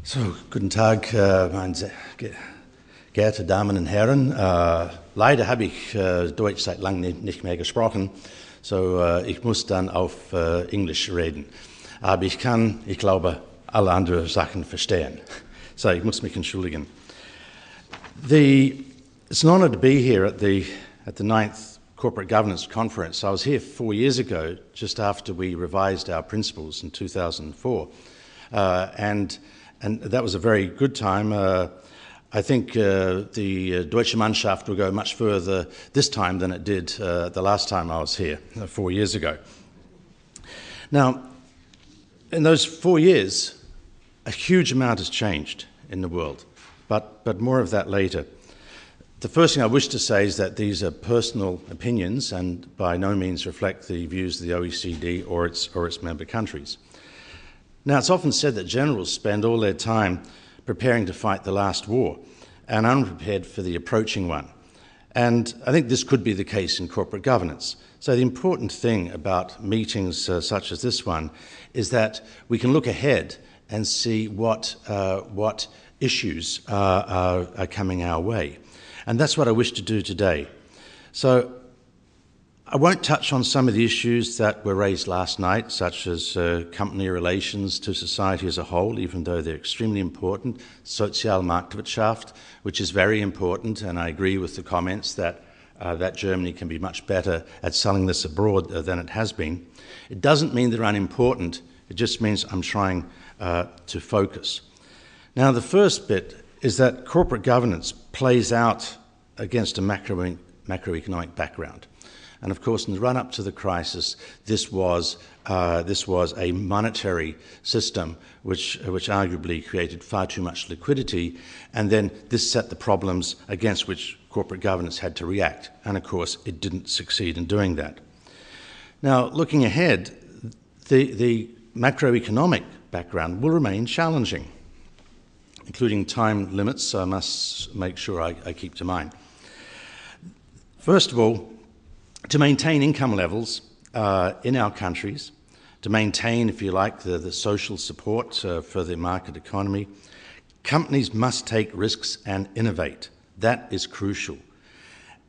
So, guten Tag, meine sehr geehrte Damen und Herren. Leider habe ich Deutsch seit langem nicht mehr gesprochen, so ich muss dann auf Englisch reden. Aber ich kann, ich glaube, alle anderen Sachen verstehen. So, ich muss mich entschuldigen. It's an honor to be here at the 9th Corporate Governance Conference. I was here 4 years ago, just after we revised our principles in 2004. And that was a very good time. I think the Deutsche Mannschaft will go much further this time than it did the last time I was here, 4 years ago. Now, in those 4 years, a huge amount has changed in the world, but more of that later. The first thing I wish to say is that these are personal opinions and by no means reflect the views of the OECD or its member countries. Now, it's often said that generals spend all their time preparing to fight the last war and unprepared for the approaching one. And I think this could be the case in corporate governance. So the important thing about meetings such as this one is that we can look ahead and see what issues are coming our way. And that's what I wish to do today. So I won't touch on some of the issues that were raised last night, such as company relations to society as a whole, even though they're extremely important, Sozialmarktwirtschaft, which is very important, and I agree with the comments that Germany can be much better at selling this abroad than it has been. It doesn't mean they're unimportant, it just means I'm trying to focus. Now, the first bit is that corporate governance plays out against a macroeconomic background. And of course, in the run-up to the crisis, this was a monetary system which arguably created far too much liquidity, and then this set the problems against which corporate governance had to react. And of course, it didn't succeed in doing that. Now, looking ahead, the macroeconomic background will remain challenging, including time limits I must make sure I keep to mind. First of all, to maintain income levels in our countries, to maintain, if you like, the social support for the market economy, companies must take risks and innovate. That is crucial.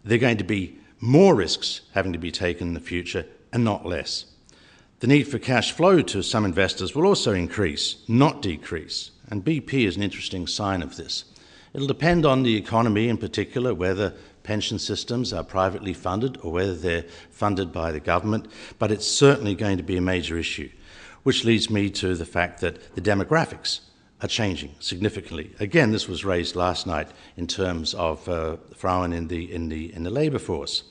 There are going to be more risks having to be taken in the future and not less. The need for cash flow to some investors will also increase, not decrease. And BP is an interesting sign of this. It'll depend on the economy in particular, whether pension systems are privately funded or whether they're funded by the government, but it's certainly going to be a major issue, which leads me to the fact that the demographics are changing significantly. Again, this was raised last night in terms of Frauen in the labour force.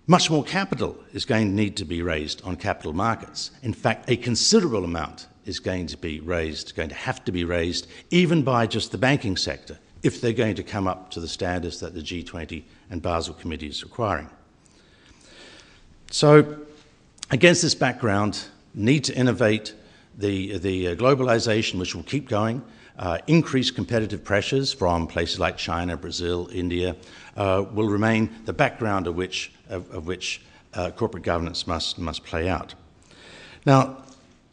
Much more capital is going to need to be raised on capital markets. In fact, a considerable amount is going to have to be raised, even by just the banking sector, if they're going to come up to the standards that the G20 and Basel Committee is requiring. So, against this background, need to innovate, the globalization, which will keep going, increased competitive pressures from places like China, Brazil, India, will remain the background of which corporate governance must play out. Now,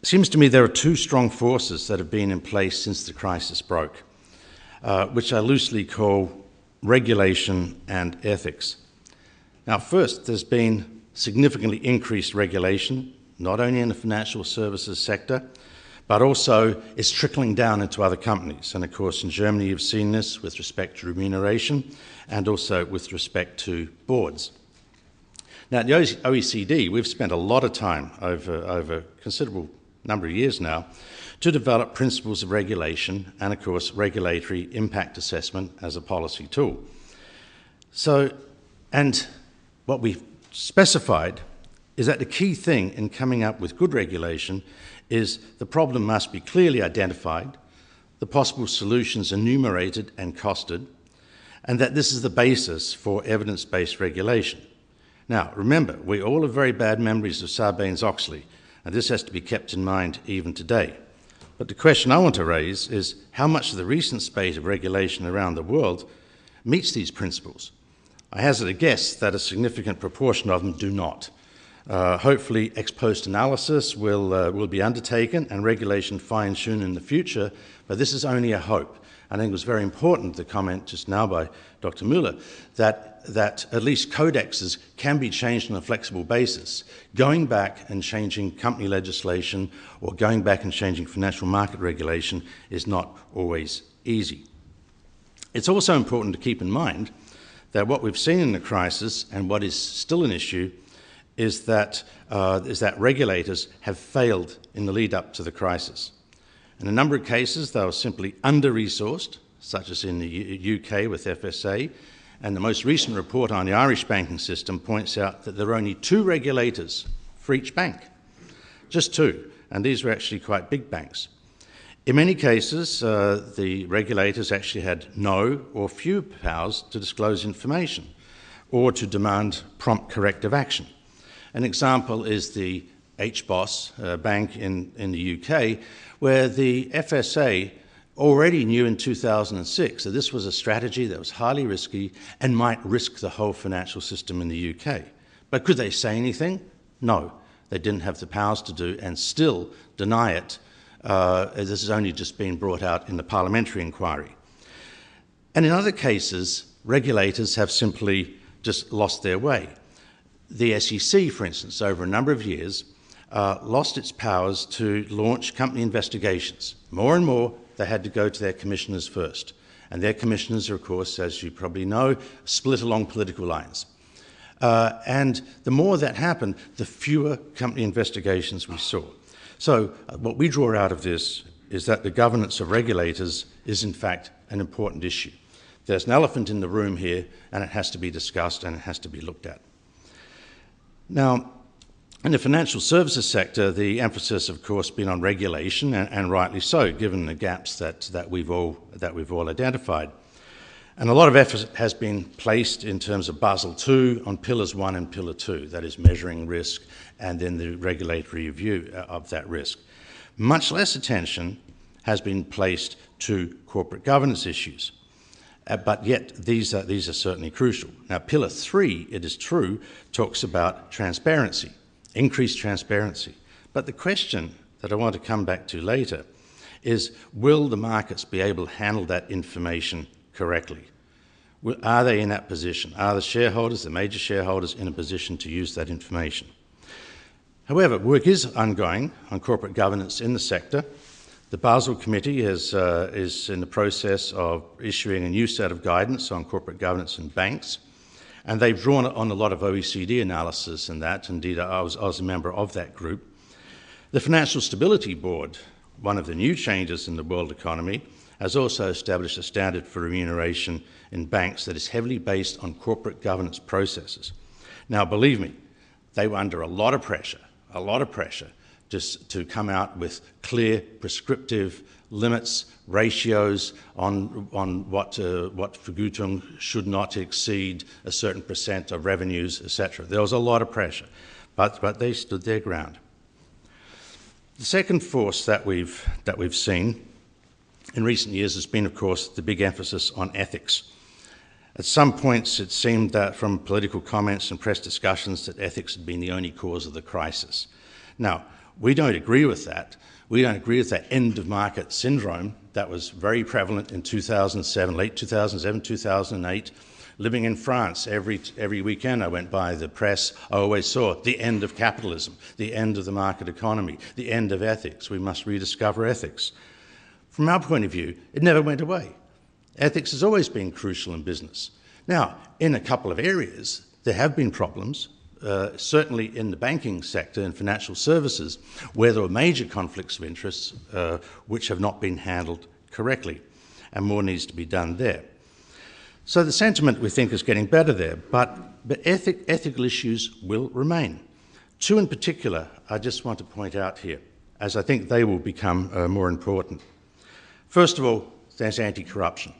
it seems to me there are two strong forces that have been in place since the crisis broke, which I loosely call regulation and ethics. Now, first, there's been significantly increased regulation, not only in the financial services sector, but also it's trickling down into other companies. And of course, in Germany, you've seen this with respect to remuneration and also with respect to boards. Now, at the OECD, we've spent a lot of time over a considerable number of years now to develop principles of regulation and, of course, regulatory impact assessment as a policy tool. So, and what we've specified is that the key thing in coming up with good regulation is the problem must be clearly identified, the possible solutions enumerated and costed, and that this is the basis for evidence-based regulation. Now, remember, we all have very bad memories of Sarbanes-Oxley, and this has to be kept in mind even today. But the question I want to raise is how much of the recent spate of regulation around the world meets these principles? I hazard a guess that a significant proportion of them do not. Hopefully ex post analysis will be undertaken and regulation fine-tuned in the future, but this is only a hope. I think it was very important, the comment just now by Dr. Muller, that at least codexes can be changed on a flexible basis. Going back and changing company legislation or going back and changing financial market regulation is not always easy. It's also important to keep in mind that what we've seen in the crisis and what is still an issue is that regulators have failed in the lead up to the crisis. In a number of cases, they were simply under-resourced, such as in the UK with FSA, and the most recent report on the Irish banking system points out that there are only 2 regulators for each bank, just 2, and these were actually quite big banks. In many cases, the regulators actually had no or few powers to disclose information or to demand prompt corrective action. An example is the HBOS bank in the UK, where the FSA already knew in 2006 that this was a strategy that was highly risky and might risk the whole financial system in the UK. But could they say anything? No, they didn't have the powers to do and still deny it. This has only just been brought out in the parliamentary inquiry. And in other cases, regulators have simply just lost their way. The SEC, for instance, over a number of years, lost its powers to launch company investigations. More and more, they had to go to their commissioners first. And their commissioners are, of course, as you probably know, split along political lines. And the more that happened, the fewer company investigations we saw. So what we draw out of this is that the governance of regulators is, in fact, an important issue. There's an elephant in the room here, and it has to be discussed and it has to be looked at. Now, in the financial services sector, the emphasis, of course, been on regulation, and rightly so, given the gaps that we've all identified. And a lot of effort has been placed in terms of Basel II on Pillars 1 and Pillar 2, that is measuring risk and then the regulatory review of that risk. Much less attention has been placed to corporate governance issues. But yet, these are certainly crucial. Now, Pillar 3, it is true, talks about transparency, increased transparency. But the question that I want to come back to later is, will the markets be able to handle that information correctly? Are they in that position? Are the shareholders, the major shareholders, in a position to use that information? However, work is ongoing on corporate governance in the sector. The Basel Committee is in the process of issuing a new set of guidance on corporate governance in banks, and they've drawn on a lot of OECD analysis in that. Indeed, I was a member of that group. The Financial Stability Board, one of the new changes in the world economy, has also established a standard for remuneration in banks that is heavily based on corporate governance processes. Now, believe me, they were under a lot of pressure just to come out with clear, prescriptive limits, ratios on what Vergütung should not exceed a certain percent of revenues, etc. There was a lot of pressure, but they stood their ground. The second force that we've seen in recent years has been, of course, the big emphasis on ethics. At some points, it seemed that from political comments and press discussions that ethics had been the only cause of the crisis. Now, we don't agree with that. We don't agree with that end-of-market syndrome that was very prevalent in 2007, late 2007, 2008. Living in France, every weekend I went by the press, I always saw the end of capitalism, the end of the market economy, the end of ethics. We must rediscover ethics. From our point of view, it never went away. Ethics has always been crucial in business. Now, in a couple of areas, there have been problems, certainly in the banking sector and financial services, where there were major conflicts of interest which have not been handled correctly, and more needs to be done there. So the sentiment, we think, is getting better there, but ethical issues will remain. 2 in particular I just want to point out here, as I think they will become more important. First of all, there's anti-corruption.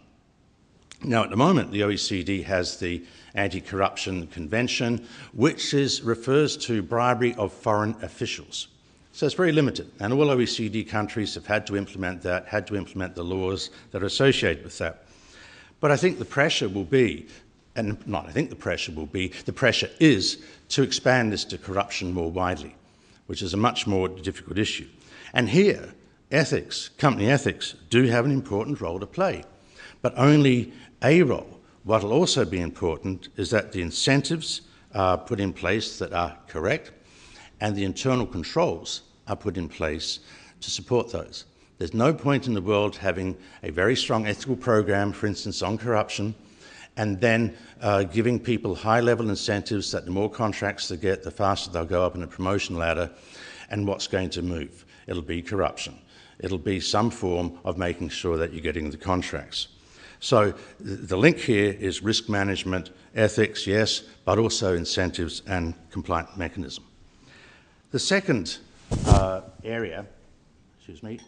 Now, at the moment, the OECD has the Anti-Corruption Convention, which refers to bribery of foreign officials. So it's very limited, and all OECD countries have had to implement that, had to implement the laws that are associated with that. But I think the pressure will be, and not I think the pressure will be, the pressure is to expand this to corruption more widely, which is a much more difficult issue. And here, ethics, company ethics, do have an important role to play, but only a role. What will also be important is that the incentives are put in place that are correct, and the internal controls are put in place to support those. There's no point in the world having a very strong ethical program, for instance, on corruption, and then giving people high-level incentives that the more contracts they get, the faster they'll go up in the promotion ladder, and what's going to move? It'll be corruption. It'll be some form of making sure that you're getting the contracts. So the link here is risk management, ethics, yes, but also incentives and compliant mechanism. The second area, excuse me,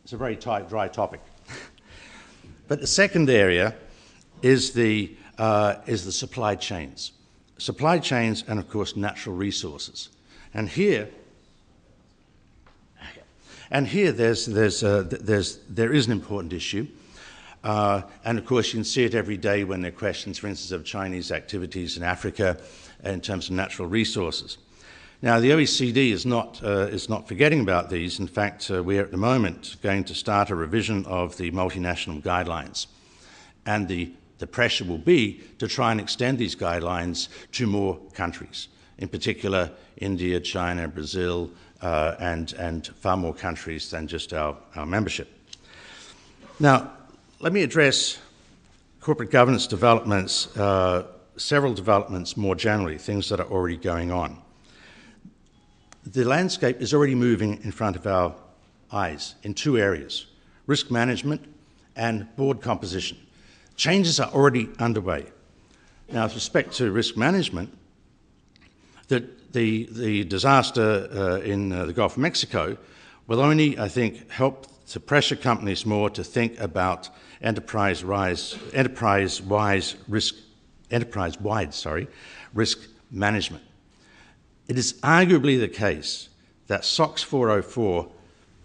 it's a very dry topic. But the second area is the supply chains. Supply chains and, of course, natural resources. And here there is an important issue. And, of course, you can see it every day when there are questions, for instance, of Chinese activities in Africa in terms of natural resources. Now, the OECD is not forgetting about these. In fact, we are at the moment going to start a revision of the multinational guidelines. And the pressure will be to try and extend these guidelines to more countries, in particular India, China, Brazil, and far more countries than just our membership. Now, let me address corporate governance developments, several developments more generally, things that are already going on. The landscape is already moving in front of our eyes in two areas, risk management and board composition. Changes are already underway. Now, with respect to risk management, the disaster in the Gulf of Mexico will only, I think, help to pressure companies more to think about enterprise-wide risk management. It is arguably the case that SOX 404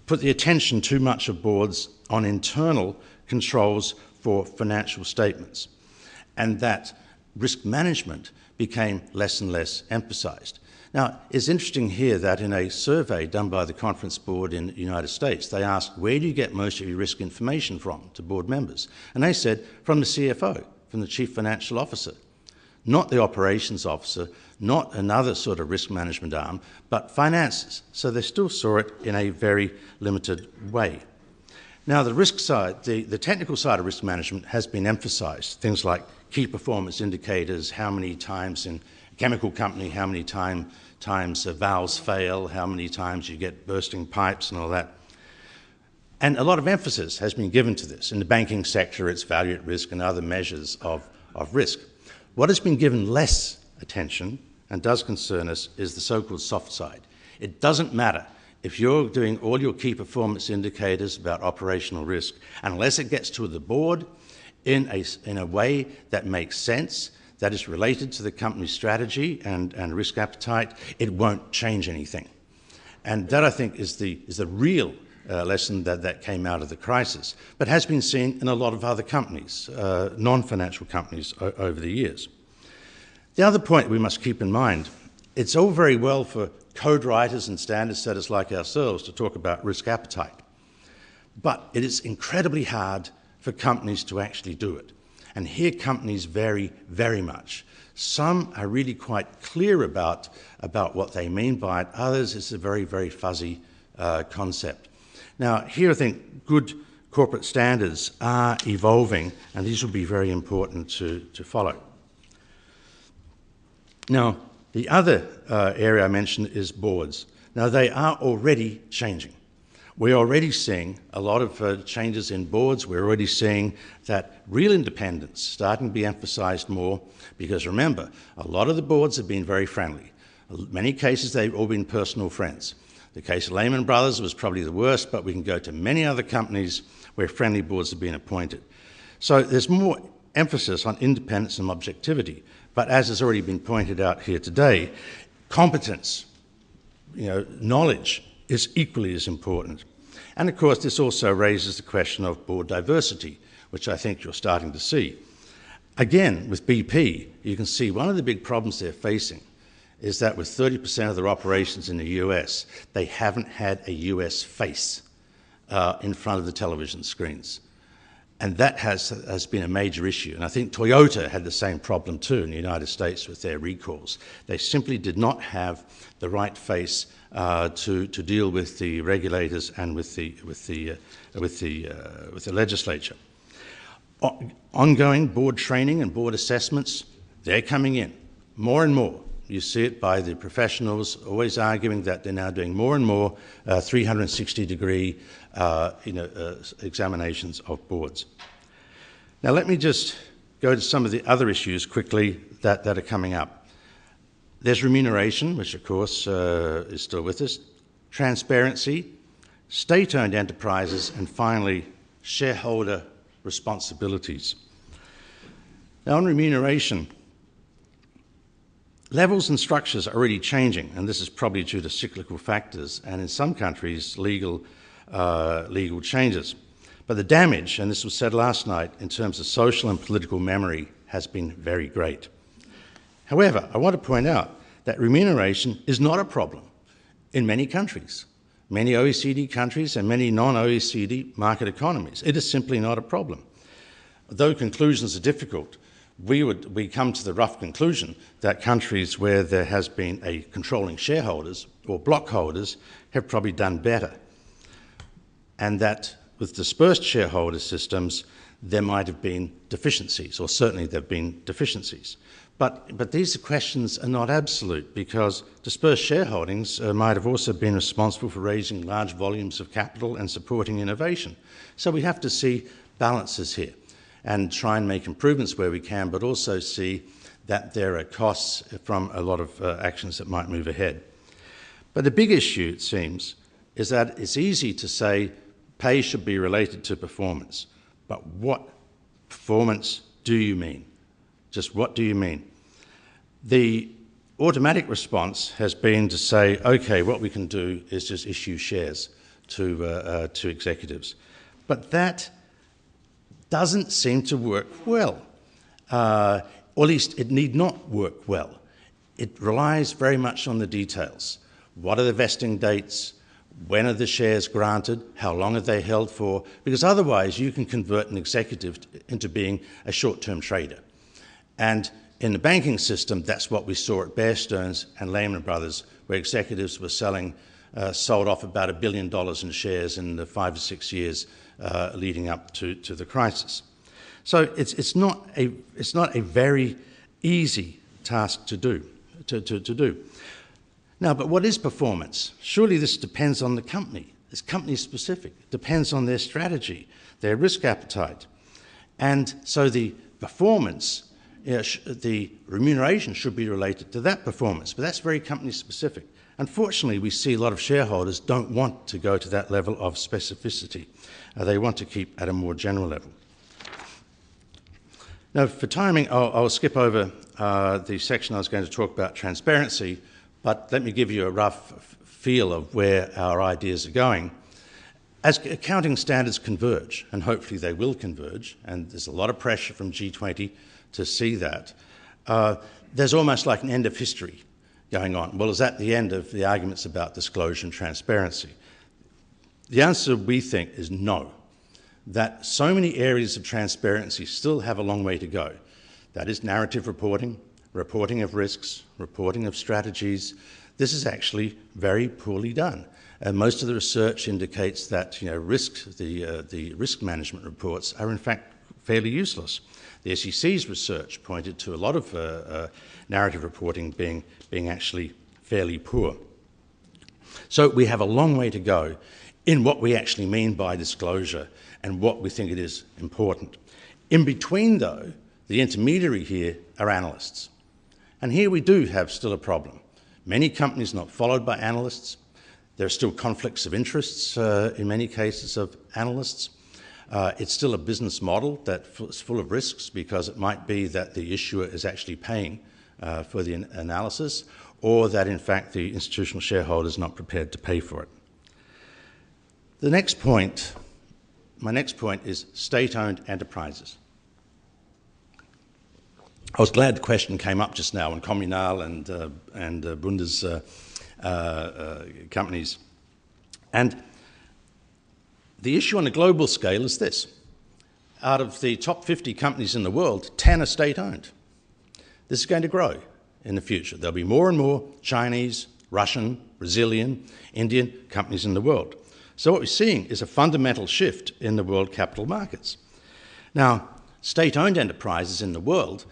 put the attention too much of boards on internal controls for financial statements, and that risk management became less and less emphasized. Now, it's interesting here that in a survey done by the Conference Board in the United States, they asked, where do you get most of your risk information from to board members? And they said, from the CFO, from the Chief Financial Officer, not the operations officer, not another sort of risk management arm, but finances. So they still saw it in a very limited way. Now, the risk side, the technical side of risk management has been emphasized. Things like key performance indicators, how many times in a chemical company, how many times valves fail, how many times you get bursting pipes and all that. And a lot of emphasis has been given to this. In the banking sector, it's value at risk and other measures of risk. What has been given less attention and does concern us is the so-called soft side. It doesn't matter if you're doing all your key performance indicators about operational risk, unless it gets to the board in a way that makes sense, that is related to the company's strategy and risk appetite, it won't change anything. And that, I think, is the real lesson that came out of the crisis, but has been seen in a lot of other companies, non-financial companies, over the years. The other point we must keep in mind, it's all very well for code writers and standard setters like ourselves to talk about risk appetite, but it is incredibly hard for companies to actually do it. And here companies vary very much. Some are really quite clear about what they mean by it. Others, it's a very, very fuzzy concept. Now, here I think good corporate standards are evolving, and these will be very important to follow. Now, the other area I mentioned is boards. Now, they are already changing. We're already seeing a lot of changes in boards. We're already seeing that real independence starting to be emphasized more, because remember, a lot of the boards have been very friendly. In many cases, they've all been personal friends. The case of Lehman Brothers was probably the worst, but we can go to many other companies where friendly boards have been appointed. So there's more emphasis on independence and objectivity. But as has already been pointed out here today, competence, knowledge is equally as important. And of course, this also raises the question of board diversity, which I think you're starting to see. Again, with BP, you can see one of the big problems they're facing is that with 30% of their operations in the US, they haven't had a US face in front of the television screens. And that has been a major issue. And I think Toyota had the same problem too in the United States with their recalls. They simply did not have the right face to deal with the regulators and with the legislature. Ongoing board training and board assessments, they're coming in more and more. You see it by the professionals always arguing that they're now doing more and more 360-degree examinations of boards. Now let me just go to some of the other issues quickly that are coming up. There's remuneration, which of course is still with us, transparency, state-owned enterprises, and finally, shareholder responsibilities. Now on remuneration, levels and structures are already changing, and this is probably due to cyclical factors, and in some countries, legal changes. But the damage, and this was said last night, in terms of social and political memory, has been very great. However, I want to point out that remuneration is not a problem in many countries, many OECD countries and many non-OECD market economies. It is simply not a problem. Though conclusions are difficult, we come to the rough conclusion that countries where there has been a controlling shareholders or block holders have probably done better. And that with dispersed shareholder systems, there might have been deficiencies, or certainly there have been deficiencies. But these questions are not absolute, because dispersed shareholdings might have also been responsible for raising large volumes of capital and supporting innovation. So we have to see balances here and try and make improvements where we can, but also see that there are costs from a lot of actions that might move ahead. But the big issue, it seems, is that it's easy to say pay should be related to performance. But what performance do you mean? Just what do you mean? The automatic response has been to say, okay, what we can do is just issue shares to executives. But that doesn't seem to work well, or at least it need not work well. It relies very much on the details. What are the vesting dates? When are the shares granted? How long are they held for? Because otherwise you can convert an executive into being a short-term trader. And in the banking system, that's what we saw at Bear Stearns and Lehman Brothers, where executives were sold off about $1 billion in shares in the 5 or 6 years leading up to the crisis. So it's not a very easy task to do. Now, but what is performance? Surely this depends on the company. It's company specific. It depends on their strategy, their risk appetite. And so the performance, the remuneration should be related to that performance, but that's very company specific. Unfortunately, we see a lot of shareholders don't want to go to that level of specificity. They want to keep at a more general level. Now, for timing, I'll skip over the section I was going to talk about transparency, but let me give you a rough feel of where our ideas are going. As accounting standards converge, and hopefully they will converge, and there's a lot of pressure from G20 to see that, there's almost like an end of history going on. Well, is that the end of the arguments about disclosure and transparency? The answer, we think, is no. That so many areas of transparency still have a long way to go. That is narrative reporting, reporting of risks, reporting of strategies. This is actually very poorly done. And most of the research indicates that the risk management reports are in fact fairly useless. The SEC's research pointed to a lot of narrative reporting being actually fairly poor. So we have a long way to go in what we actually mean by disclosure and what we think it is important. In between, though, the intermediary here are analysts. And here we do have still a problem. Many companies not followed by analysts. There are still conflicts of interests in many cases of analysts. It's still a business model that's full of risks, because it might be that the issuer is actually paying for the analysis, or that in fact the institutional shareholder is not prepared to pay for it. My next point is state-owned enterprises. I was glad the question came up just now on Kommunal and Bundes companies. And the issue on a global scale is this. Out of the top 50 companies in the world, 10 are state-owned. This is going to grow in the future. There'll be more and more Chinese, Russian, Brazilian, Indian companies in the world. So what we're seeing is a fundamental shift in the world capital markets. Now, state-owned enterprises in the world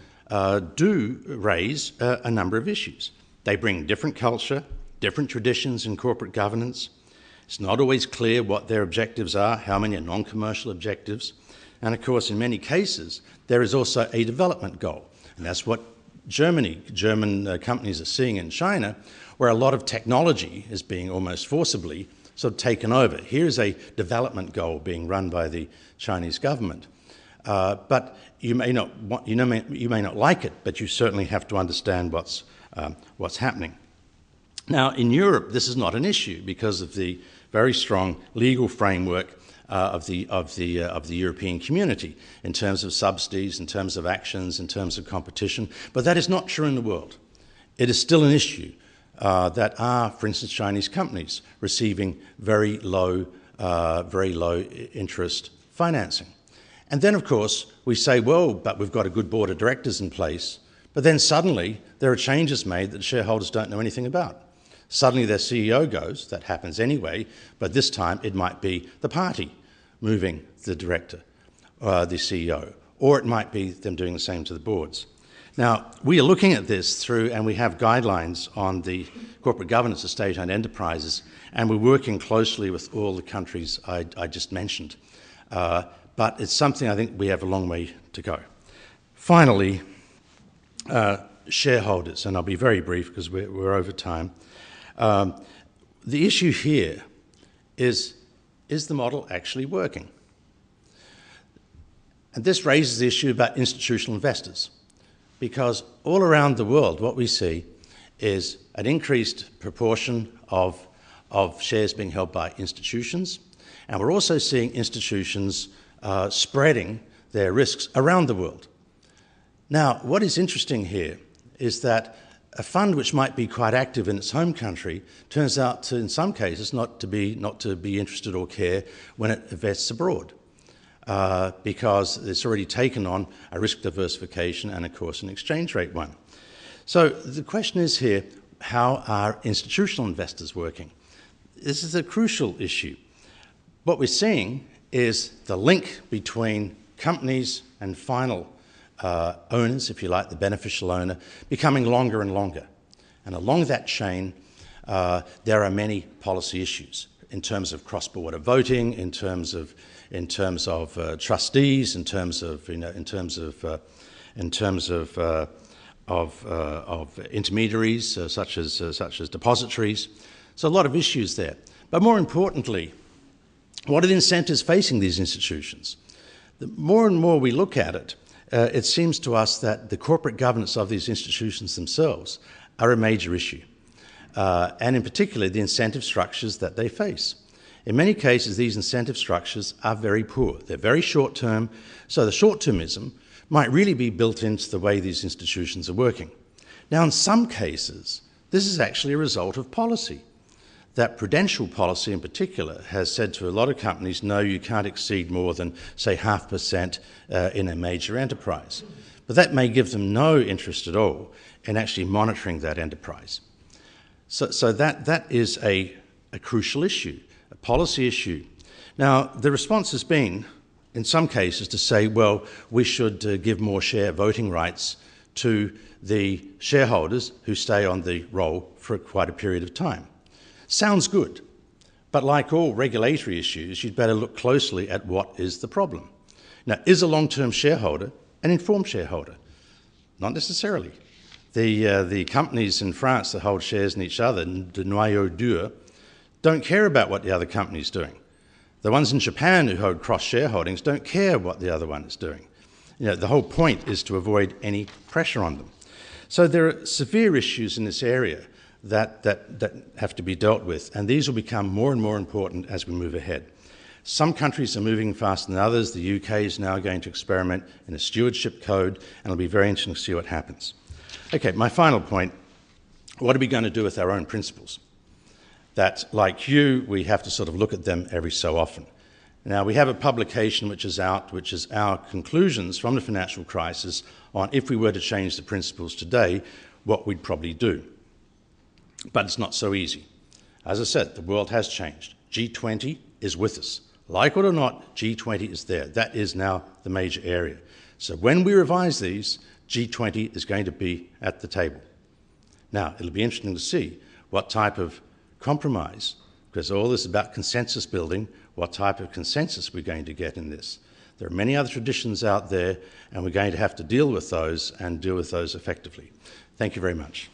do raise a number of issues. They bring different culture, different traditions in corporate governance. It's not always clear what their objectives are, how many are non-commercial objectives. And of course, in many cases, there is also a development goal. And that's what German companies are seeing in China, where a lot of technology is being almost forcibly sort of taken over. Here's a development goal being run by the Chinese government. But you may not like it, but you certainly have to understand what's happening. Now, in Europe, this is not an issue because of the very strong legal framework of the European community in terms of subsidies, in terms of actions, in terms of competition. But that is not true in the world. It is still an issue that are, for instance, Chinese companies receiving very low interest financing. And then, of course, we say, well, but we've got a good board of directors in place. But then suddenly there are changes made that shareholders don't know anything about. Suddenly their CEO goes, that happens anyway, but this time it might be the party moving the director, the CEO, or it might be them doing the same to the boards. Now, we are looking at this through, and we have guidelines on the corporate governance of state-owned enterprises, and we're working closely with all the countries I just mentioned. But it's something I think we have a long way to go. Finally, shareholders, and I'll be very brief because we're over time. The issue here is the model actually working? And this raises the issue about institutional investors, because all around the world what we see is an increased proportion of shares being held by institutions, and we're also seeing institutions spreading their risks around the world. Now, what is interesting here is that a fund which might be quite active in its home country turns out to, in some cases, not to be interested or care when it invests abroad, because it's already taken on a risk diversification and, of course, an exchange rate one. So the question is here, how are institutional investors working? This is a crucial issue. What we're seeing is the link between companies and final owners, if you like, the beneficial owner, becoming longer and longer. And along that chain, there are many policy issues in terms of cross-border voting, in terms of trustees, in terms of intermediaries such as depositories. So a lot of issues there. But more importantly, what are the incentives facing these institutions? The more and more we look at it, it seems to us that the corporate governance of these institutions themselves are a major issue, and in particular the incentive structures that they face. In many cases, these incentive structures are very poor. They're very short-term, so the short-termism might really be built into the way these institutions are working. Now, in some cases, this is actually a result of policy. That prudential policy in particular has said to a lot of companies, no, you can't exceed more than, say, 0.5% in a major enterprise. But that may give them no interest at all in actually monitoring that enterprise. So that is a crucial issue, a policy issue. Now, the response has been, in some cases, to say, well, we should give more share voting rights to the shareholders who stay on the roll for quite a period of time. Sounds good, but like all regulatory issues, you'd better look closely at what is the problem. Now, is a long-term shareholder an informed shareholder? Not necessarily. The companies in France that hold shares in each other, de noyau dur, don't care about what the other company is doing. The ones in Japan who hold cross-shareholdings don't care what the other one is doing. The whole point is to avoid any pressure on them. So there are severe issues in this area that have to be dealt with, and these will become more and more important as we move ahead. Some countries are moving faster than others. The UK is now going to experiment in a stewardship code, and it'll be very interesting to see what happens. Okay, my final point, what are we going to do with our own principles? That, like you, we have to sort of look at them every so often. Now, we have a publication which is out, which is our conclusions from the financial crisis on if we were to change the principles today, what we'd probably do. But it's not so easy. As I said, the world has changed. G20 is with us. Like it or not, G20 is there. That is now the major area. So when we revise these, G20 is going to be at the table. Now, it'll be interesting to see what type of compromise, because all this is about consensus building, what type of consensus we're going to get in this. There are many other traditions out there, and we're going to have to deal with those and deal with those effectively. Thank you very much.